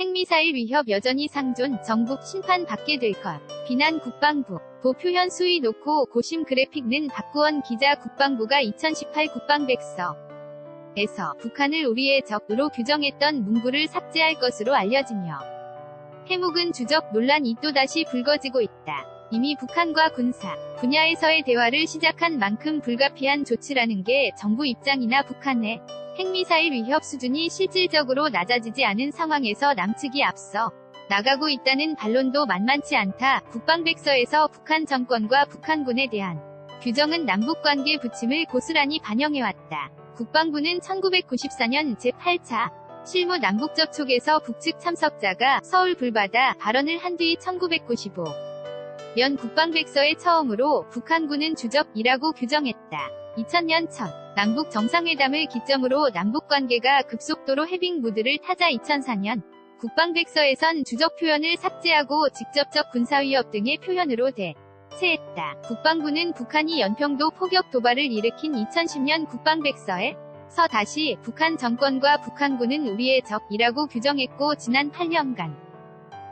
핵미사일 위협 여전히 상존, 정부 심판 받게 될 것. 비난 국방부. 보 표현 수위 놓고 고심 그래픽는 박구원 기자. 국방부가 2018 국방백서에서 북한을 우리의 적으로 규정했던 문구를 삭제할 것으로 알려지며 해묵은 주적 논란이 또다시 불거지고 있다. 이미 북한과 군사 분야에서의 대화를 시작한 만큼 불가피한 조치라는 게 정부 입장이나 북한의 핵미사일 위협 수준이 실질적으로 낮아지지 않은 상황에서 남측이 앞서 나가고 있다는 반론도 만만치 않다. 국방백서에서 북한 정권과 북한군에 대한 규정은 남북관계 부침을 고스란히 반영해왔다. 국방부는 1994년 제8차 실무 남북접촉에서 북측 참석자가 서울 불바다 발언을 한 뒤 1995년 국방백서에 처음으로 북한군은 주적이라고 규정했다. 2000년 첫 남북 정상회담을 기점으로 남북관계가 급속도로 해빙 무드를 타자 2004년 국방백서에선 주적 표현을 삭제하고 직접적 군사위협 등의 표현으로 대체했다. 국방부는 북한이 연평도 포격 도발을 일으킨 2010년 국방백서에서 다시 북한 정권과 북한군은 우리의 적이라고 규정했고 지난 8년간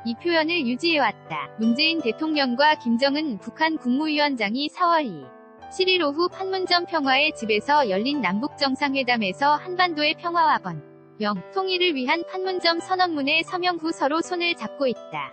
이 표현을 유지해왔다. 문재인 대통령과 김정은 북한 국무위원장이 4월 7일 오후 판문점 평화의 집에서 열린 남북정상회담에서 한반도의 평화와 번영 통일을 위한 판문점 선언문에 서명 후 서로 손을 잡고 있다.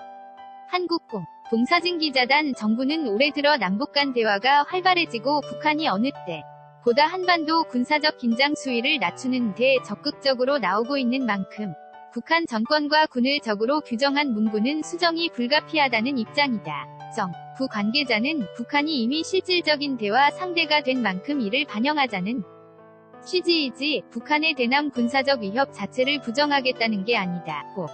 한국공 동사진 기자단. 정부는 올해 들어 남북 간 대화가 활발해지고 북한이 어느 때 보다 한반도 군사적 긴장 수위를 낮추는 데 적극적으로 나오고 있는 만큼 북한 정권과 군을 적으로 규정한 문구는 수정이 불가피하다는 입장이다. 정부 관계자는 북한이 이미 실질적인 대화 상대가 된 만큼 이를 반영하자는 취지이지 북한의 대남 군사적 위협 자체를 부정하겠다는 게 아니다. 고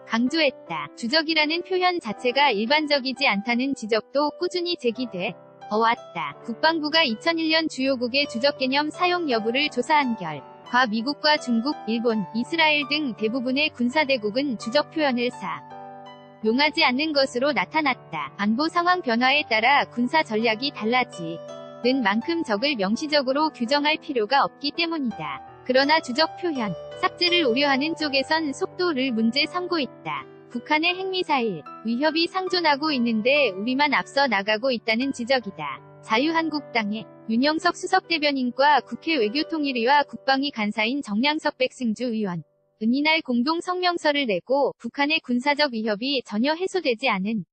강조했다. 주적이라는 표현 자체가 일반적이지 않다는 지적도 꾸준히 제기돼 왔다. 국방부가 2001년 주요국의 주적 개념 사용 여부를 조사한 결과 미국과 중국, 일본, 이스라엘 등 대부분의 군사대국은 주적 표현을 용하지 않는 것으로 나타났다. 안보 상황 변화에 따라 군사 전략이 달라지는 만큼 적을 명시적으로 규정할 필요가 없기 때문이다. 그러나 주적 표현 삭제를 우려하는 쪽에선 속도를 문제 삼고 있다. 북한의 핵미사일 위협이 상존하고 있는데 우리만 앞서 나가고 있다는 지적이다. 자유한국당의 윤영석 수석대변인과 국회 외교통일위와 국방위 간사인 정량석 백승주 의원 이날 공동 성명서를 내고 북한의 군사적 위협이 전혀 해소되지 않은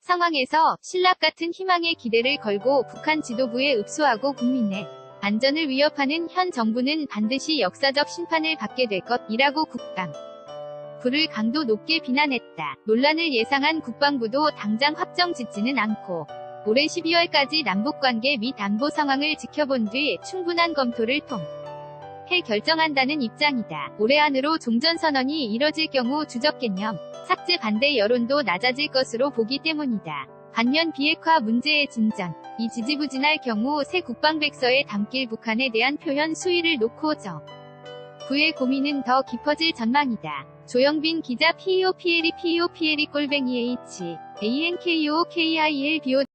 상황에서 신락 같은 희망의 기대를 걸고 북한 지도부에 읍소하고 국민의 안전을 위협하는 현 정부는 반드시 역사적 심판을 받게 될 것이라고 국방부를 강도 높게 비난했다. 논란을 예상한 국방부도 당장 확정 짓지는 않고 올해 12월까지 남북관계 및 안보 상황을 지켜본 뒤 충분한 검토를 통해 결정한다는 입장이다. 올해 안으로 종전선언이 이뤄질 경우 주적 개념 삭제 반대 여론도 낮아질 것으로 보기 때문이다. 반면 비핵화 문제의 진전이 지지부진할 경우 새 국방백서에 담길 북한에 대한 표현 수위를 놓고 정부의 고민은 더 깊어질 전망이다. 조영빈 기자. POPLE /ANKOOKIEL